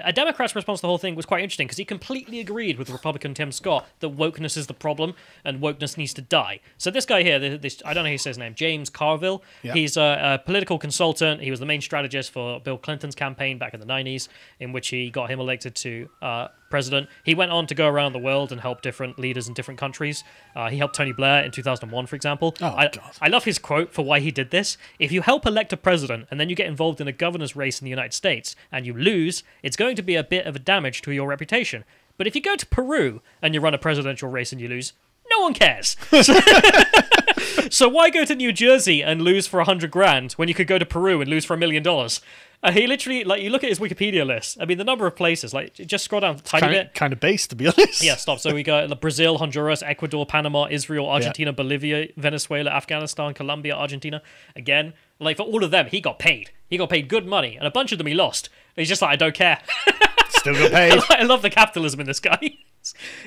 A Democrat's response to the whole thing was quite interesting because he completely agreed with Republican Tim Scott that wokeness is the problem and wokeness needs to die. So this guy here, this I don't know how to say his name, James Carville, he's a political consultant. He was the main strategist for Bill Clinton's campaign back in the 90s, in which he got him elected to president. He went on to go around the world and help different leaders in different countries. He helped Tony Blair in 2001, for example. I love his quote for why he did this. If you help elect a president and then you get involved in a governor's race in the United States and you lose, it's going to be a bit of a damage to your reputation. But if you go to Peru and you run a presidential race and you lose, no one cares. So why go to New Jersey and lose for $100,000 when you could go to Peru and lose for $1 million? He literally, like, you look at his Wikipedia list. I mean, the number of places, like, just scroll down a tiny bit. Kind of base, to be honest. Yeah, stop. So we got Brazil, Honduras, Ecuador, Panama, Israel, Argentina, Bolivia, Venezuela, Afghanistan, Colombia, Argentina. Again, like, for all of them, he got paid. He got paid good money, and a bunch of them he lost. He's just like, I don't care. Still got paid. I love the capitalism in this guy.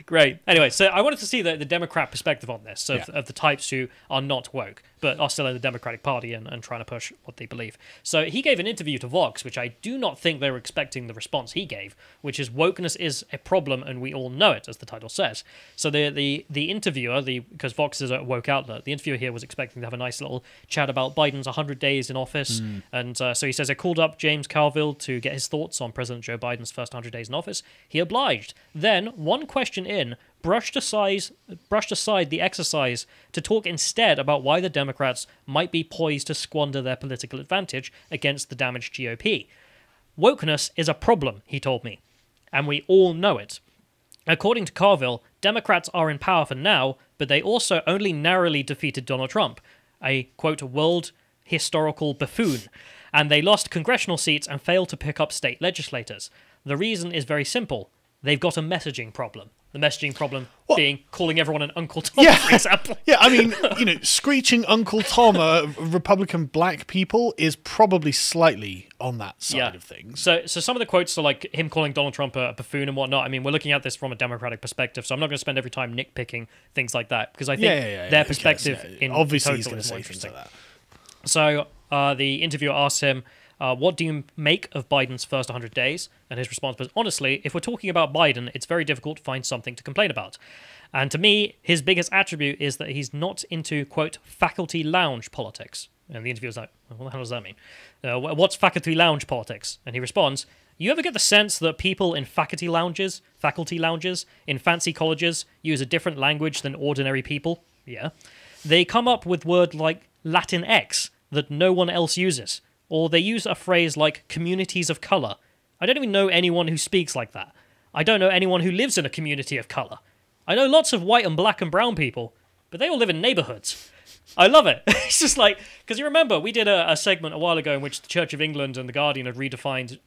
Great. Anyway, so I wanted to see the Democrat perspective on this, of the types who are not woke, but are still in the Democratic Party and trying to push what they believe. So he gave an interview to Vox, which I do not think they were expecting the response he gave, which is wokeness is a problem and we all know it, as the title says. So the interviewer, because Vox is a woke outlet, the interviewer here was expecting to have a nice little chat about Biden's 100 days in office. And so he says, I called up James Carville to get his thoughts on President Joe Biden's first 100 days in office. He obliged. Then, one question in, brushed aside the exercise to talk instead about why the Democrats might be poised to squander their political advantage against the damaged GOP. Wokeness is a problem, he told me, and we all know it. According to Carville, Democrats are in power for now, but they also only narrowly defeated Donald Trump, a, quote, world historical buffoon, and they lost congressional seats and failed to pick up state legislators. The reason is very simple. They've got a messaging problem. The messaging problem being calling everyone an Uncle Tom, for example. Yeah, I mean, screeching Uncle Tom at Republican black people is probably slightly on that side of things. So some of the quotes are like him calling Donald Trump a buffoon and whatnot. I mean, we're looking at this from a Democratic perspective, so I'm not going to spend every time nitpicking things like that, because I think their perspective in obviously total he's going to is more say things interesting. like that. So the interviewer asked him, what do you make of Biden's first 100 days? And his response was, honestly, if we're talking about Biden, it's very difficult to find something to complain about. And to me, his biggest attribute is that he's not into, quote, faculty lounge politics. And the interviewer's like, what the hell does that mean? What's faculty lounge politics? And he responds, you ever get the sense that people in faculty lounges, in fancy colleges, use a different language than ordinary people? Yeah. They come up with words like Latin X that no one else uses. Or they use a phrase like communities of colour. I don't even know anyone who speaks like that. I don't know anyone who lives in a community of colour. I know lots of white and black and brown people, but they all live in neighbourhoods. I love it. It's just like, because you remember, we did a segment a while ago in which the Church of England and The Guardian had redefined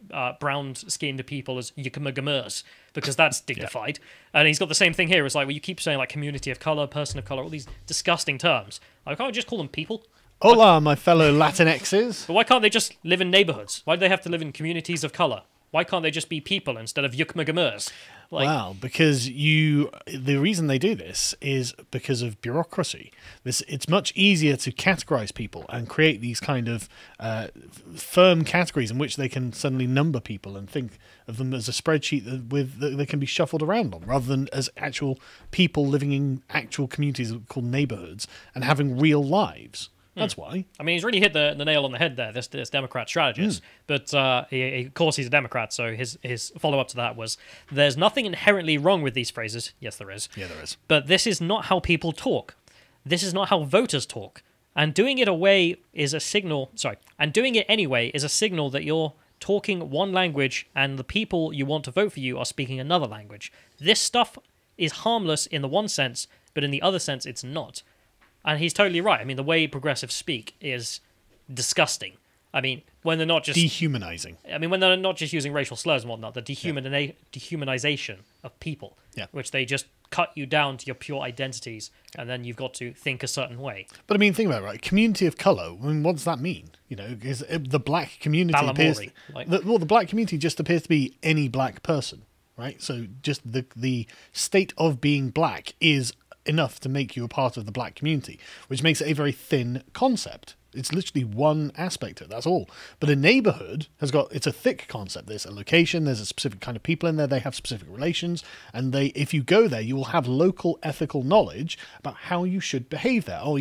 brown-skinned people as yucca-gamers, because that's dignified. And he's got the same thing here. It's like, well, you keep saying like community of colour, person of colour, all these disgusting terms. Like, can't we just call them people? Hola, my fellow Latinxes. But why can't they just live in neighbourhoods? Why do they have to live in communities of colour? Why can't they just be people instead of yukmagamers? Well, because the reason they do this is because of bureaucracy. It's much easier to categorize people and create these kind of firm categories in which they can suddenly number people and think of them as a spreadsheet that they can be shuffled around on, rather than as actual people living in actual communities called neighbourhoods and having real lives. That's why. I mean, he's really hit the nail on the head there, this Democrat strategist. But of course, he's a Democrat, so his follow-up to that was, there's nothing inherently wrong with these phrases. Yes, there is. Yeah, there is. But this is not how people talk. This is not how voters talk. And doing it away is a signal... Sorry. And doing it anyway is a signal that you're talking one language and the people you want to vote for you are speaking another language. This stuff is harmless in the one sense, but in the other sense, it's not. And he's totally right. I mean, the way progressives speak is disgusting. I mean, when they're not just... Dehumanizing. I mean, when they're not just using racial slurs and whatnot, the dehumanization of people, which they just cut you down to your pure identities, and then you've got to think a certain way. But I mean, think about it, right? Community of colour, I mean, what does that mean? Is the black community appears... the black community just appears to be any black person, right? So just the state of being black is enough to make you a part of the black community, which makes it a very thin concept. It's literally one aspect of it. That's all. But a neighborhood it's a thick concept. There's a location, there's a specific kind of people in there, they have specific relations, and if you go there, you will have local ethical knowledge about how you should behave there. Oh,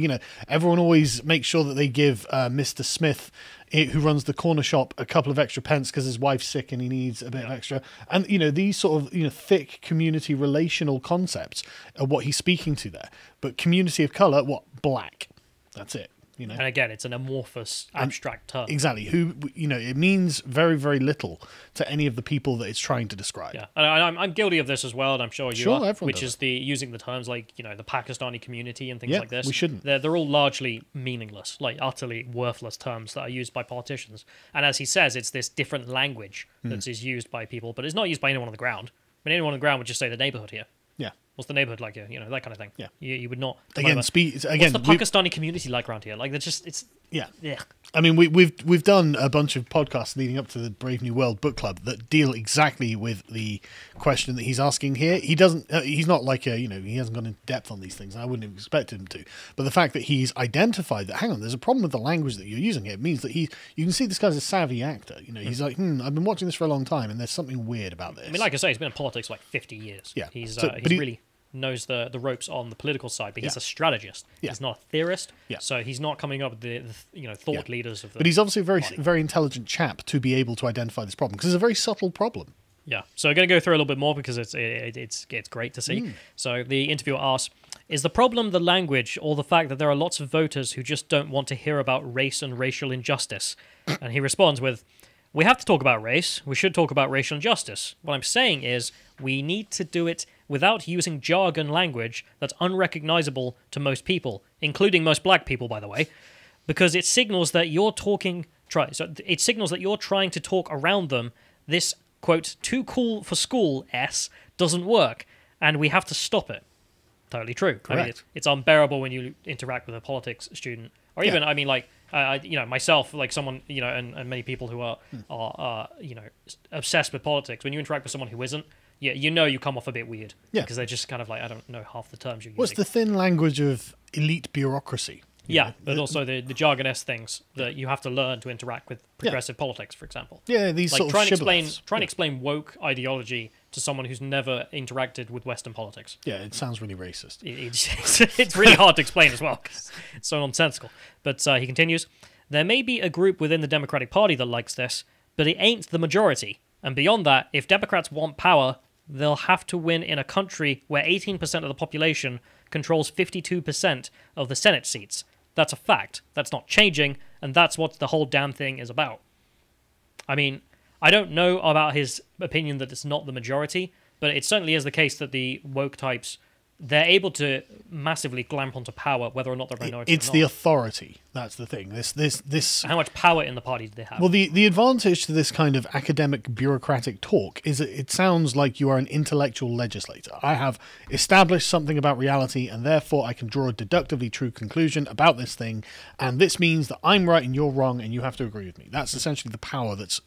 everyone always makes sure that they give Mr. Smith, who runs the corner shop, a couple of extra pence because his wife's sick and he needs a bit extra. And, these sort of, thick community relational concepts are what he's speaking to there. But community of colour, black. That's it. And again, it's an amorphous, abstract term. Exactly. It means very, very little to any of the people that it's trying to describe. Yeah, and I'm guilty of this as well, and I'm sure you are, which is using the terms like, the Pakistani community and things like this. We shouldn't. They're all largely meaningless, like utterly worthless terms that are used by politicians. And as he says, it's this different language that is used by people, but it's not used by anyone on the ground. I mean, anyone on the ground would just say the neighborhood here. Yeah. What's the neighborhood like here? That kind of thing. Yeah. You would not. Again, what's the Pakistani community like around here? Like, it's. Yeah. Yeah. I mean, we've done a bunch of podcasts leading up to the Brave New World book club that deal exactly with the question that he's asking here. He doesn't. He's not like he hasn't gone into depth on these things. And I wouldn't have expected him to. But the fact that he's identified that, hang on, there's a problem with the language that you're using here. It means that you can see this guy's a savvy actor. He's like, I've been watching this for a long time, and there's something weird about this. I mean, like I say, he's been in politics for like 50 years. Yeah. He's really knows the ropes on the political side, but he's a strategist. He's not a theorist. So he's not coming up with the thought leaders of the. But he's obviously a very very intelligent chap to be able to identify this problem, because it's a very subtle problem. Yeah. So I'm going to go through a little bit more because it's great to see. So the interviewer asks, is the problem the language or the fact that there are lots of voters who just don't want to hear about race and racial injustice? And he responds with, we have to talk about race. We should talk about racial injustice. What I'm saying is we need to do it without using jargon language that's unrecognizable to most people, including most black people, by the way, because it signals that you're it signals that you're trying to talk around them. This, quote, too cool for school doesn't work, and we have to stop it. Totally true. Correct. I mean, it's unbearable when you interact with a politics student, or even, I mean, like, myself, like someone, and many people who are obsessed with politics. When you interact with someone who isn't, you come off a bit weird. Yeah. Because they're just kind of like, I don't know half the terms you're using. What's the thin language of elite bureaucracy? But also the jargon-esque things that you have to learn to interact with progressive politics, for example. Yeah, these sort of shibboleths. Try and explain woke ideology to someone who's never interacted with Western politics. Yeah, it sounds really racist. It's really hard to explain as well, because it's so nonsensical. But he continues, there may be a group within the Democratic Party that likes this, but it ain't the majority. And beyond that, if Democrats want power, they'll have to win in a country where 18% of the population controls 52% of the Senate seats. That's a fact. That's not changing, and that's what the whole damn thing is about. I mean, I don't know about his opinion that it's not the majority, but it certainly is the case that the woke types, they're able to massively clamp onto power, whether or not they're minority. It's the authority. That's the thing. This. How much power in the party do they have? Well, the advantage to this kind of academic bureaucratic talk is that it sounds like you are an intellectual legislator. I have established something about reality, and therefore I can draw a deductively true conclusion about this thing, and this means that I'm right and you're wrong, and you have to agree with me. That's essentially the power that's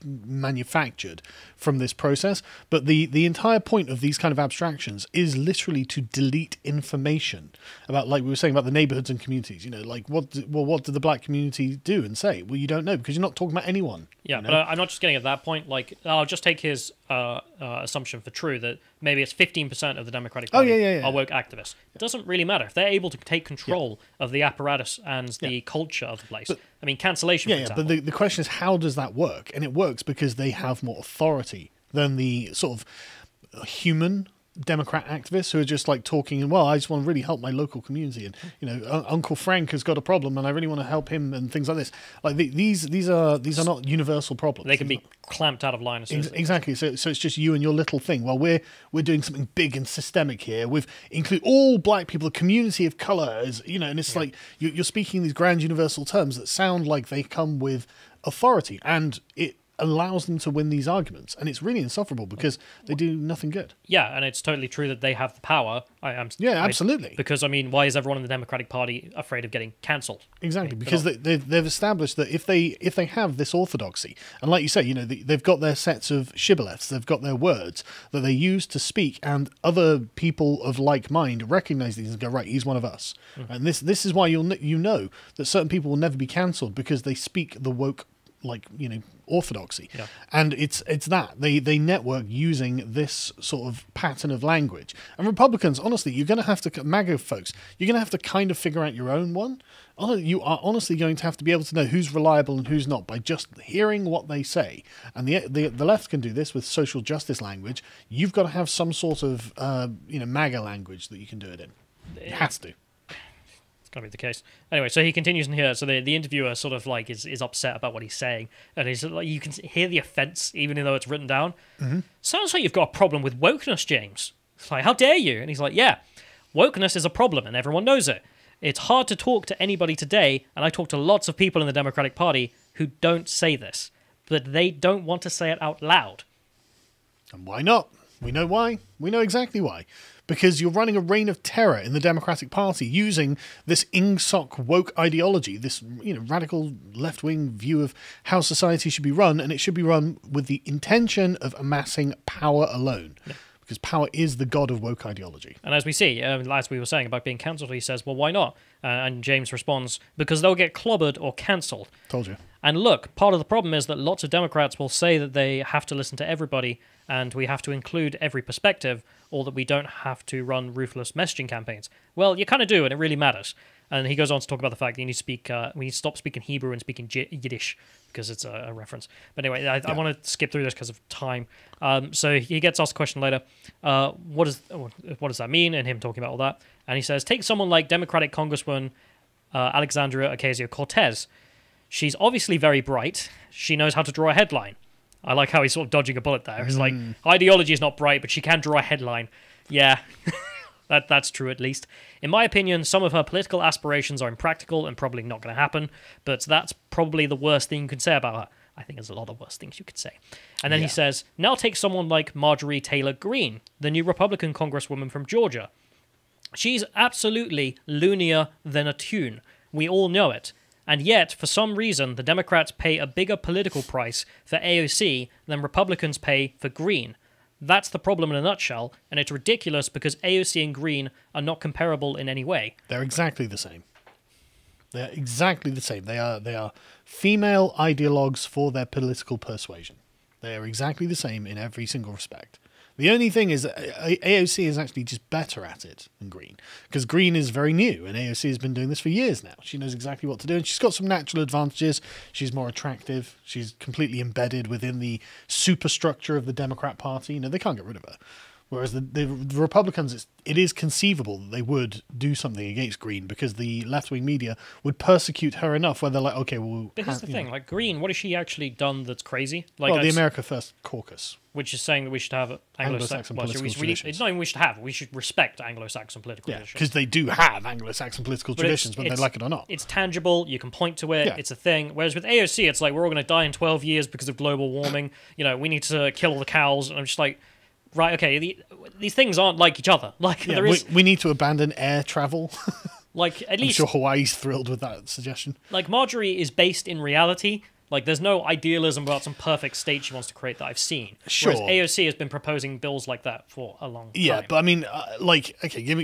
manufactured from this process. But the entire point of these kind of abstractions is literally to delete information about, like we were saying, about the neighborhoods and communities. Like what did the black community do and say? Well, you don't know, because you're not talking about anyone. Yeah, but I'm not just getting at that point. Like, I'll just take his assumption for true that maybe it's 15% of the Democratic Party are woke activists. It doesn't really matter. If they're able to take control of the apparatus and the culture of the place. But, I mean, cancellation, for example. But the question is, how does that work? And it works because they have more authority than the sort of human Democrat activists who are just like talking and, well, I just want to really help my local community, and Uncle Frank has got a problem and I really want to help him, and things like this. Like these are not universal problems. They can be clamped out of line as soon as exactly. So it's just you and your little thing. Well, we're doing something big and systemic here. We've include all black people, a community of color, and it's like you're speaking these grand universal terms that sound like they come with authority, and allows them to win these arguments, and it's really insufferable because they do nothing good. Yeah, and it's totally true that they have the power. Absolutely. Because, I mean, why is everyone in the Democratic Party afraid of getting cancelled? Exactly, because they've established that if they have this orthodoxy, and like you say, they've got their sets of shibboleths, they've got their words that they use to speak, and other people of like mind recognize these and go, right, he's one of us. Mm-hmm. And this is why you know that certain people will never be cancelled because they speak the woke, orthodoxy. Yeah. And it's that they network using this sort of pattern of language. And Republicans, honestly, you're going to have to, MAGA folks, you're going to have to kind of figure out your own one. You are honestly going to have to be able to know who's reliable and who's not by just hearing what they say. And the left can do this with social justice language. You've got to have some sort of MAGA language that you can do it in. It has to. It's going to be the case. Anyway, so he continues in here. So the interviewer sort of like is upset about what he's saying, and he's like, you can hear the offense even though it's written down. Mm-hmm. Sounds like you've got a problem with wokeness, James. It's like, how dare you? And he's like, yeah, wokeness is a problem, and everyone knows it. It's hard to talk to anybody today, and I talk to lots of people in the Democratic Party who don't say this, but they don't want to say it out loud. And why not? We know why. We know exactly why. Because you're running a reign of terror in the Democratic Party using this ingsoc woke ideology, this radical left-wing view of how society should be run, and it should be run with the intention of amassing power alone. Yeah. Because power is the god of woke ideology. And as we see, as we were saying about being cancelled, he says, well, why not? And James responds, because they'll get clobbered or cancelled. Told you. And look, part of the problem is that lots of Democrats will say that they have to listen to everybody and we have to include every perspective, or that we don't have to run ruthless messaging campaigns. Well, you kind of do, and it really matters. And he goes on to talk about the fact that you need to speak, we need to stop speaking Hebrew and speaking Yiddish, because it's a reference. But anyway, I want to skip through this because of time. So he gets asked a question later, what does that mean? And him talking about all that. And he says, take someone like Democratic Congresswoman Alexandria Ocasio-Cortez. She's obviously very bright. She knows how to draw a headline. I like how he's sort of dodging a bullet there. He's like, ideology is not bright, but she can draw a headline. Yeah, that's true at least. In my opinion, some of her political aspirations are impractical and probably not going to happen, but that's probably the worst thing you can say about her. I think there's a lot of worse things you could say. And then he says, now take someone like Marjorie Taylor Greene, the new Republican congresswoman from Georgia. She's absolutely loonier than a tune. We all know it. And yet, for some reason, the Democrats pay a bigger political price for AOC than Republicans pay for Greene. That's the problem in a nutshell, and it's ridiculous because AOC and Greene are not comparable in any way. They're exactly the same. They're exactly the same. They are female ideologues for their political persuasion. They are exactly the same in every single respect. The only thing is that AOC is actually just better at it than Greene, because Greene is very new, and AOC has been doing this for years now. She knows exactly what to do, and she's got some natural advantages. She's more attractive. She's completely embedded within the superstructure of the Democrat Party. They can't get rid of her. Whereas the Republicans, it is conceivable that they would do something against Greene because the left-wing media would persecute her enough where they're like, okay, well... But here's the thing, like Greene, what has she actually done that's crazy? Like, well, the America First caucus. Which is saying that we should have Anglo-Saxon political traditions. It's not even we should have, we should respect Anglo-Saxon political traditions. Because they do have Anglo-Saxon political traditions, whether they like it or not. It's tangible, you can point to it, it's a thing. Whereas with AOC, it's like, we're all going to die in 12 years because of global warming, we need to kill all the cows, and I'm just like... Right, okay, these things aren't like each other. Like there is, we need to abandon air travel. Like at least I'm sure Hawaii's thrilled with that suggestion. Like Marjorie is based in reality. Like there's no idealism about some perfect state she wants to create that I've seen. Sure. Whereas AOC has been proposing bills like that for a long time. Yeah, but I mean,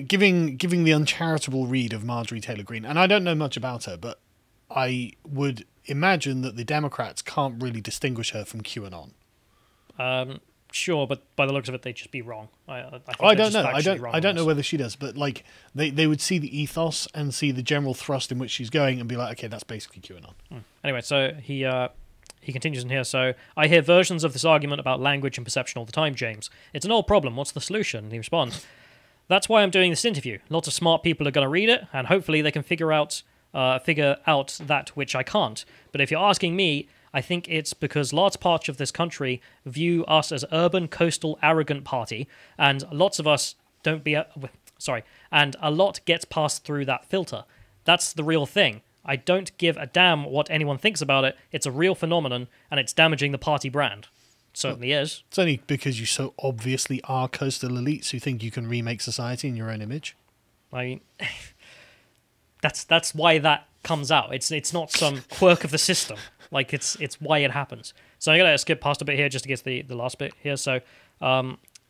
giving the uncharitable read of Marjorie Taylor Greene, and I don't know much about her, but I would imagine that the Democrats can't really distinguish her from QAnon. Sure, but by the looks of it, they'd just be wrong. I don't know. I don't know whether she does, but like they would see the ethos and see the general thrust in which she's going and be like, okay, that's basically QAnon. Anyway, so he continues in here. So I hear versions of this argument about language and perception all the time, James. It's an old problem. What's the solution? And he responds, that's why I'm doing this interview. Lots of smart people are going to read it, and hopefully they can figure out that which I can't. But if you're asking me, I think it's because large parts of this country view us as urban, coastal, arrogant party, and lots of us and a lot gets passed through that filter. That's the real thing. I don't give a damn what anyone thinks about it. It's a real phenomenon, and it's damaging the party brand. It certainly is. It's only because you so obviously are coastal elites who think you can remake society in your own image. I mean, that's why that comes out. It's not some quirk of the system. Like, it's why it happens. So I'm going to skip past a bit here just to get to the last bit here. So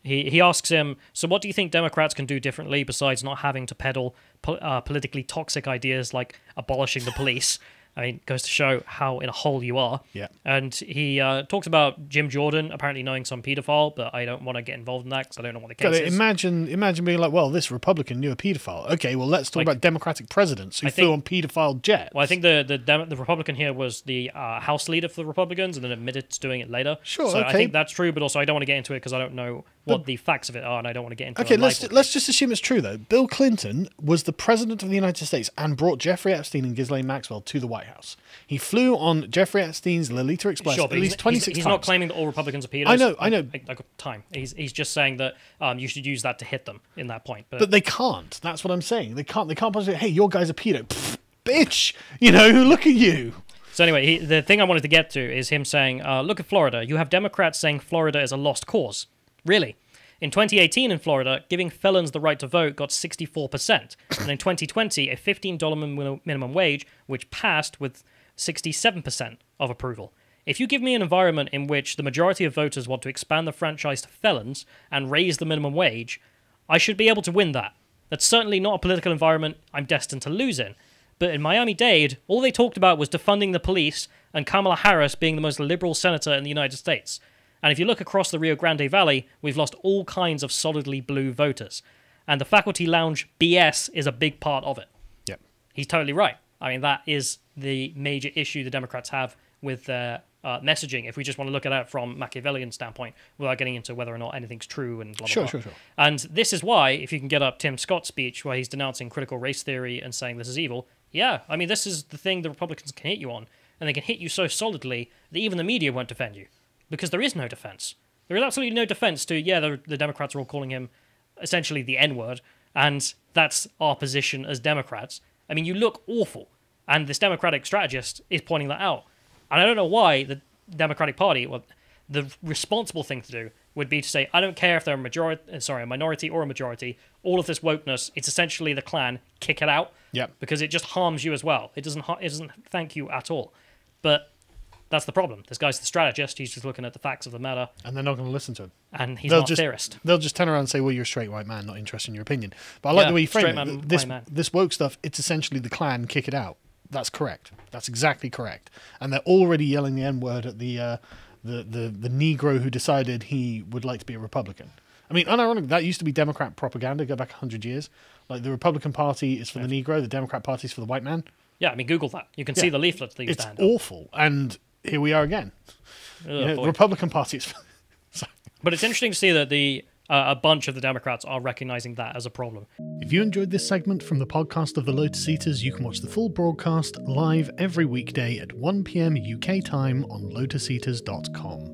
he asks him, so what do you think Democrats can do differently besides not having to peddle politically toxic ideas like abolishing the police? I mean, it goes to show how in a hole you are. Yeah. And he talks about Jim Jordan apparently knowing some paedophile, but I don't want to get involved in that because I don't know what the case is. Imagine being like, well, this Republican knew a paedophile. Okay, well, let's talk about Democratic presidents who flew on paedophile jets. Well, I think the Republican here was the House leader for the Republicans and then admitted to doing it later. Sure, so okay. I think that's true, but also I don't want to get into it because I don't know what the facts of it are, and I don't want to get into it. Okay, let's just assume it's true, though. Bill Clinton was the president of the United States and brought Jeffrey Epstein and Ghislaine Maxwell to the White House. He flew on Jeffrey Epstein's Lolita Express at least 26 times. He's not claiming that all Republicans are pedos. I know. I got time. He's just saying that you should use that to hit them in that point. But they can't. That's what I'm saying. They can't possibly say, hey, your guy's a pedo. Pfft, bitch! You know, look at you. So anyway, the thing I wanted to get to is him saying, look at Florida. You have Democrats saying Florida is a lost cause. Really? In 2018 in Florida, giving felons the right to vote got 64%. And in 2020, a $15 minimum wage, which passed with 67% of approval. If you give me an environment in which the majority of voters want to expand the franchise to felons and raise the minimum wage, I should be able to win that. That's certainly not a political environment I'm destined to lose in. But in Miami-Dade, all they talked about was defunding the police and Kamala Harris being the most liberal senator in the United States. And if you look across the Rio Grande Valley, we've lost all kinds of solidly blue voters. And the faculty lounge BS is a big part of it. Yep. He's totally right. I mean, that is the major issue the Democrats have with their messaging, if we just want to look at it from Machiavellian standpoint, without getting into whether or not anything's true and blah, blah, blah. Sure. And this is why, if you can get up Tim Scott's speech where he's denouncing critical race theory and saying this is evil, yeah, I mean, this is the thing the Republicans can hit you on, and they can hit you so solidly that even the media won't defend you, because there is no defense. There is absolutely no defense to, the Democrats are all calling him essentially the N-word, and that's our position as Democrats. I mean, you look awful, and this Democratic strategist is pointing that out. And I don't know why the Democratic Party, well, the responsible thing to do would be to say, I don't care if they're a minority or a majority. All of this wokeness, it's essentially the Klan. Kick it out, because it just harms you as well. It doesn't thank you at all. But that's the problem. This guy's the strategist. He's just looking at the facts of the matter, and they're not going to listen to him. And he's not a theorist. They'll just turn around and say, "Well, you're a straight white man, not interested in your opinion." But I like the way you frame it. This woke stuff. It's essentially the Klan. Kick it out. That's correct. That's exactly correct. And they're already yelling the N-word at the Negro who decided he would like to be a Republican. I mean, unironically, that used to be Democrat propaganda. Go back 100 years. Like, the Republican Party is for the Negro, the Democrat Party is for the white man. Yeah, I mean, Google that. You can see the leaflets that you stand on. It's awful. And here we are again. The Republican Party is... But it's interesting to see that a bunch of the Democrats are recognizing that as a problem. If you enjoyed this segment from the podcast of the Lotus Eaters, you can watch the full broadcast live every weekday at 1 p.m. UK time on lotuseaters.com.